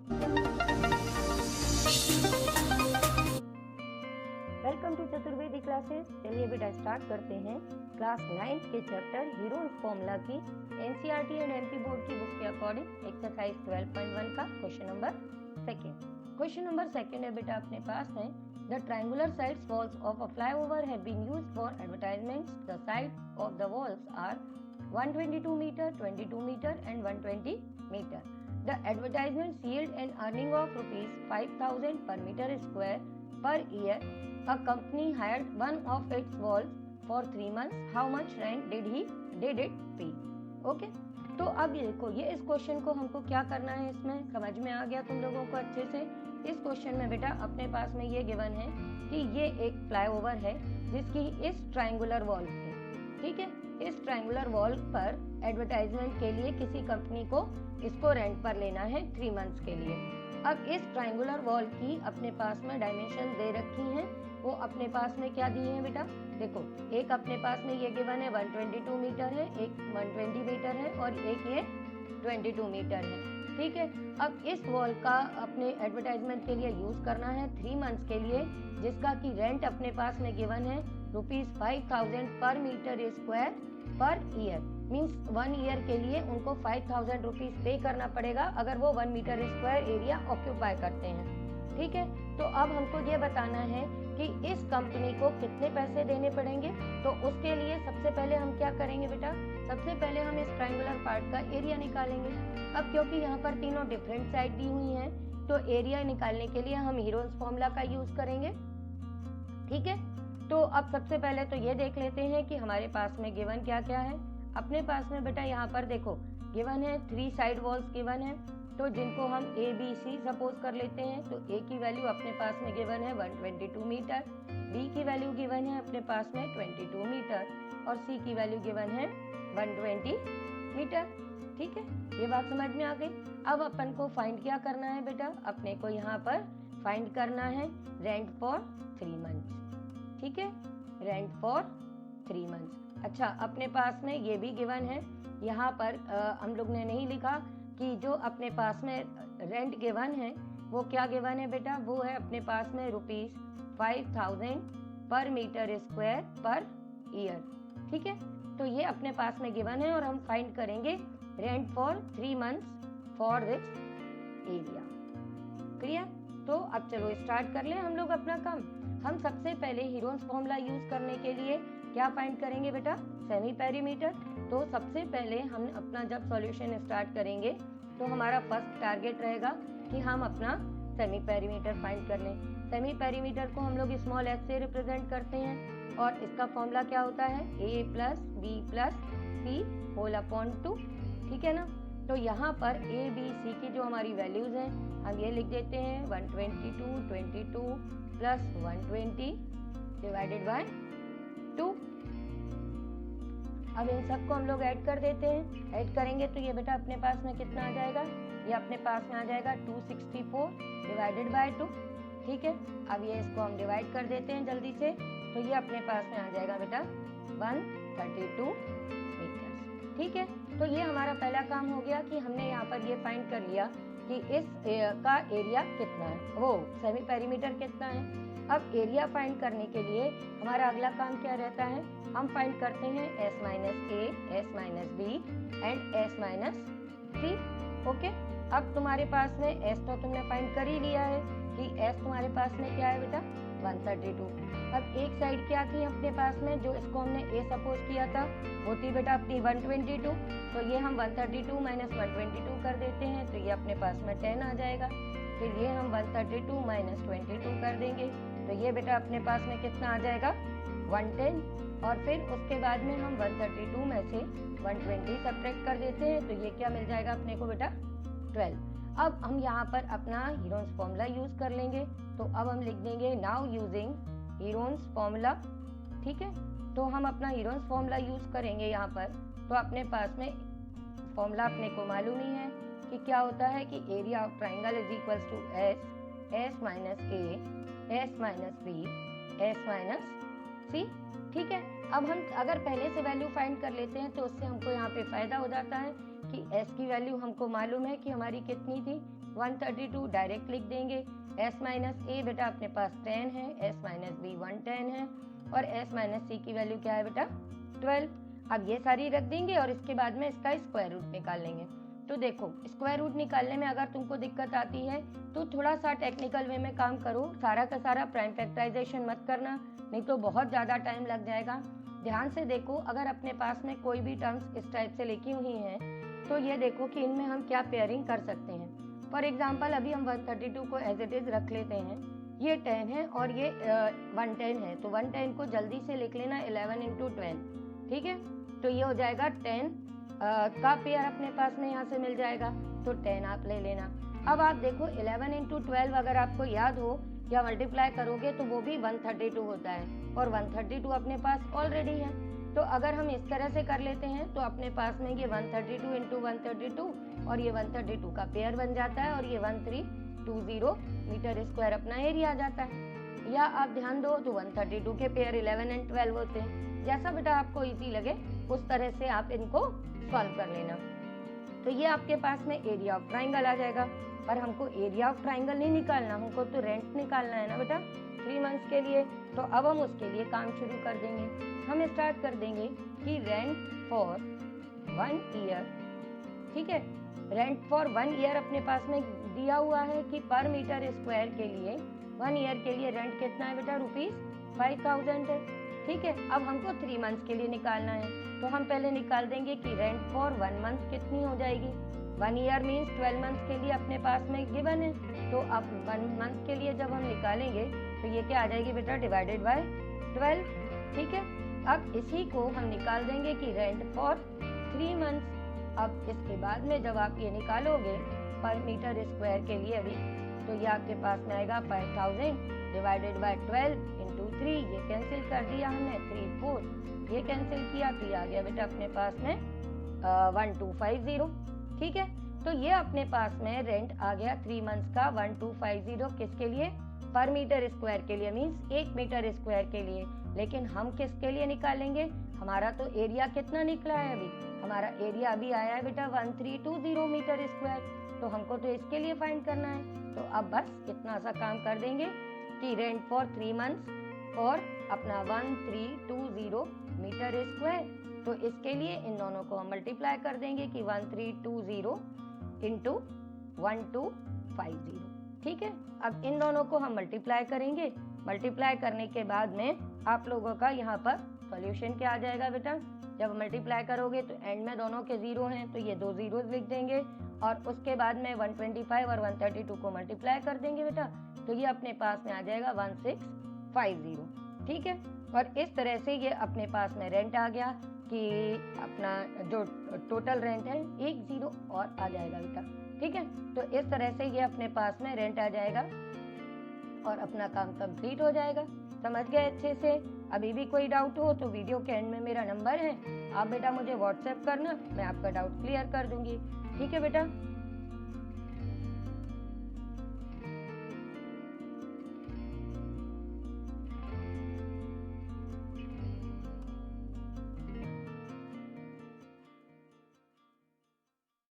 Welcome to Chaturvedi classes. चलिए बेटा start करते हैं क्लास 9 के चैप्टर हीरोज फॉर्मूला की एनसीईआरटी एंड एमपी बोर्ड की बुक के अकॉर्डिंग एक्सरसाइज 12.1 का question number second. Question number second है बेटा अपने पास में, the triangular sides walls of a flyover have been used for advertisements. The side of the walls are 122 metre, 22 metre and 120 metre. The advertisements yield an earning of rupees 5,000 per meter square per year. A company hired one of its walls for 3 months. How much rent did it pay? Okay? तो अब ये देखो, ये इस question को हमको क्या करना है, इसमें समझ में आ गया तुम लोगों को अच्छे से। इस क्वेश्चन में बेटा अपने पास में ये गिवन है कि ये एक फ्लाईओवर है जिसकी इस ट्रायंगुलर वॉल पे, ठीक है, इस ट्रायंगुलर वॉल पर एडवर्टाइजमेंट के लिए किसी कंपनी को इसको रेंट पर लेना है 3 मंथ्स के लिए। अब इस ट्रायंगुलर वॉल की अपने पास में डायमेंशन दे रखी हैं, वो अपने पास में क्या दिए हैं बेटा, देखो एक अपने पास में ये गिवन है 122 मीटर है, एक 120 मीटर है और एक ये 22 मीटर है, ठीक है। अब इस वॉल का अपने एडवर्टाइजमेंट के लिए यूज करना है 3 मंथ्स के लिए, जिसका की रेंट अपने पास में गिवन है rupees 5,000 per metre square per year. Means 1 year के लिए उनको 5,000 रुपीज पे करना पड़ेगा अगर वो 1 मीटर स्क्वायर एरिया ऑक्यूपाई करते हैं, ठीक है। तो अब हमको ये बताना है कि इस कंपनी को कितने पैसे देने पड़ेंगे। तो उसके लिए सबसे पहले हम क्या करेंगे बेटा, सबसे पहले हम इस ट्रायंगुलर पार्ट का एरिया निकालेंगे। अब क्योंकि यहाँ पर तीनों डिफरेंट साइड दी हुई हैं, तो एरिया निकालने के लिए हम हीरोज फॉर्मूला का यूज करेंगे, ठीक है। तो अब सबसे पहले तो ये देख लेते हैं कि हमारे पास में गिवन क्या क्या है। अपने पास में बेटा यहाँ पर देखो गिवन है 3 साइड वॉल्स गिवन है, तो जिनको हम ए बी सी सपोज कर लेते हैं। तो ए की वैल्यू अपने पास में गिवन है 122 मीटर, बी की वैल्यू गिवन है अपने पास में 22 मीटर और सी की वैल्यू गिवन है 120 मीटर, ठीक है। ये बात समझ में आ गई। अब अपन को फाइंड क्या करना है बेटा, अपने को यहाँ पर फाइंड करना है रेंट फॉर 3 मंथ्स, ठीक है, रेंट फॉर 3 मंथ्स। अच्छा, अपने पास में ये भी गिवन है, यहाँ पर हम लोग ने नहीं लिखा कि जो अपने पास में रेंट गिवन है वो क्या गिवन है बेटा, वो है अपने पास में rupees 5,000 per metre square per year, ठीक है। तो ये अपने पास में गिवन है और हम फाइंड करेंगे rent for 3 months for this area. Clear? तो अब चलो स्टार्ट कर ले हम लोग अपना काम। हम सबसे पहले हीरोज फॉर्मूला यूज करने के लिए क्या फाइंड करेंगे बेटा, सेमी पेरीमीटर। तो सबसे पहले हम अपना जब सॉल्यूशन स्टार्ट करेंगे तो हमारा फर्स्ट टारगेट रहेगा कि हम अपना सेमी पेरीमीटर फाइंड कर लें। सेमी पेरीमीटर को हम लोग स्मॉल एच से रिप्रेजेंट करते हैं और इसका फॉर्मूला क्या होता है, a plus B plus C whole upon 2, ठीक है ना। तो यहाँ पर ए बी सी की जो हमारी वैल्यूज हैं हम ये लिख देते हैं 122 22 प्लस 120 डिवाइडेड बाय 2। अब इन सबको हम लोग ऐड कर देते हैं, ऐड करेंगे तो ये बेटा अपने पास में कितना आ जाएगा, ये अपने पास में आ जाएगा 264 डिवाइडेड बाय 2, ठीक है। अब ये इसको हम डिवाइड कर देते हैं जल्दी से, तो ये अपने पास में आ जाएगा बेटा 132 मीटर, ठीक है। तो ये हमारा पहला काम हो गया कि हमने यहाँ पर ये फाइंड कर लिया कि इस का एरिया कितना है, वो सेमी पेरीमीटर कितना है। अब एरिया फाइंड करने के लिए हमारा अगला काम क्या रहता है, हम फाइंड करते हैं s minus A, s minus B and s minus C, okay. अब तुम्हारे पास में s तो तुमने फाइंड कर ही लिया है कि s तुम्हारे पास में क्या है बेटा 132। अब एक साइड क्या थी अपने पास में, जो इसको हमने a सपोज किया था वो थी बेटा अपनी 122, तो ये हम 132 माइनस 122 कर देते हैं तो ये अपने पास में 10 आ जाएगा। फिर ये हम 132 माइनस 22 कर देंगे तो ये बेटा अपने पास में कितना आ जाएगा 110, और फिर उसके बाद में हम 132 में से 120 सब्ट्रैक्ट कर देते हैं तो ये क्या मिल जाएगा अपने को बेटा 12। अब हम यहाँ पर अपना हीरोज फॉर्मूला यूज कर लेंगे, तो अब हम लिख देंगे नाउ यूजिंग हीरोज फॉर्मूला, ठीक है। तो हम अपना हीरोज फॉर्मूला यूज करेंगे यहाँ पर, तो अपने पास में फॉर्मूला अपने को मालूम ही है कि क्या होता है कि area of triangle is equals to s minus a, s minus b, s minus c, ठीक है। अब हम अगर पहले से वैल्यू फाइंड कर लेते हैं तो उससे हमको यहाँ पे फायदा हो जाता है कि s की वैल्यू हमको मालूम है कि हमारी कितनी थी 132 डायरेक्ट लिख देंगे। s माइनस ए बेटा अपने पास 10 है, s माइनस बी 110 है और s माइनस सी की वैल्यू क्या है बेटा 12। अब ये सारी रख देंगे और इसके बाद में इसका स्क्वायर रूट निकाल लेंगे। तो देखो स्क्वायर रूट निकालने में अगर तुमको दिक्कत आती है तो थोड़ा सा टेक्निकल वे में काम करो, सारा का सारा प्राइम फैक्टराइजेशन मत करना, नहीं तो बहुत ज़्यादा टाइम लग जाएगा। ध्यान से देखो, अगर अपने पास में कोई भी टर्म्स इस टाइप से लिखी हुई हैं तो ये देखो कि इनमें हम क्या पेयरिंग कर सकते हैं। फॉर एग्जांपल अभी हम 132 को एज इट इज़ रख लेते हैं, ये 10 है और ये 110 है, तो 110 को जल्दी से लिख लेना 11 इंटू 10, ठीक है। तो ये हो जाएगा 10 का पेयर अपने पास में यहाँ से मिल जाएगा, तो 10 आप ले लेना। अब आप देखो 11 इंटू 12 अगर आपको याद हो या मल्टीप्लाई करोगे तो वो भी 132 होता है और 132 अपने पास ऑलरेडी है। तो अगर हम इस तरह से कर लेते हैं तो अपने पास में ये 132 इंटू 132 और ये 132 का पेयर बन जाता है और ये 1320 मीटर स्क्वायर अपना एरिया आ जाता है। या आप ध्यान दो तो 132 के पेयर 11 एंड 12 होते हैं। जैसा बेटा आपको इजी लगे उस तरह से आप इनको सॉल्व कर लेना। तो ये आपके पास में एरिया ऑफ ट्राइंगल आ जाएगा, पर हमको एरिया ऑफ ट्राइंगल नहीं निकालना, हमको तो रेंट निकालना है ना बेटा 3 मंथ्स के लिए। तो अब हम उसके लिए काम शुरू कर देंगे। हम स्टार्ट कर देंगे कि रेंट फॉर 1 ईयर, ठीक है। रेंट फॉर 1 ईयर अपने पास में दिया हुआ है कि पर मीटर स्क्वायर के लिए 1 ईयर के लिए रेंट कितना है बेटा ₹5000 है, ठीक है। अब हमको 3 मंथ्स के लिए निकालना है, तो हम पहले निकाल देंगे कि रेंट फॉर 1 मंथ कितनी हो जाएगी। 1 ईयर मीन्स 12 मंथ्स के लिए अपने पास में गिवन है, तो अब 1 मंथ के लिए जब हम निकालेंगे तो ये क्या आ जाएगी बेटा डिवाइडेड बाय 12, ठीक है। अब इसी को हम निकाल देंगे कि रेंट फॉर 3 मंथ्स। अब इसके बाद में जब आप ये निकालोगे पर मीटर स्क्वायर के लिए अभी, तो ये आपके पास में आएगा 5000 डिवाइडेड बाय 12 इंटू 3, ये कैंसिल कर दिया हमने, 3 4 ये कैंसिल किया तो ये आ गया बेटा अपने पास में 1250, ठीक है। तो ये अपने पास में रेंट आ गया 3 मंथ्स का 1250, किसके लिए पर मीटर स्क्वायर के लिए, मीन्स 1 मीटर स्क्वायर के लिए। लेकिन हम किसके लिए निकालेंगे, हमारा तो एरिया कितना निकला है अभी, हमारा एरिया अभी आया है बेटा 1320 मीटर स्क्वायर, तो हमको तो इसके लिए फाइंड करना है। तो अब बस इतना सा काम कर देंगे कि रेंट फॉर 3 मंथ्स और अपना 1320 मीटर स्क्वायर, तो इसके लिए इन दोनों को हम मल्टीप्लाई कर देंगे कि 1320 इंटू 1250, ठीक है। अब इन दोनों को हम मल्टीप्लाई करेंगे, मल्टीप्लाई करने के बाद में आप लोगों का यहाँ पर सॉल्यूशन क्या आ जाएगा बेटा, जब मल्टीप्लाई करोगे तो एंड में दोनों के 0 हैं तो ये 2 जीरोस लिख देंगे और उसके बाद में 125 और 132 को मल्टीप्लाई कर देंगे बेटा, तो ये अपने पास में आ जाएगा 1650, ठीक है। और इस तरह से ये अपने पास में रेंट आ गया कि अपना जो टोटल रेंट है 1 0 और आ जाएगा बेटा, ठीक है। तो इस तरह से ये अपने पास में रेंट आ जाएगा और अपना काम कंप्लीट हो जाएगा। समझ गए अच्छे से। अभी भी कोई डाउट हो तो वीडियो के एंड में मेरा नंबर है, आप बेटा मुझे व्हाट्सएप करना, मैं आपका डाउट क्लियर कर दूंगी, ठीक है बेटा।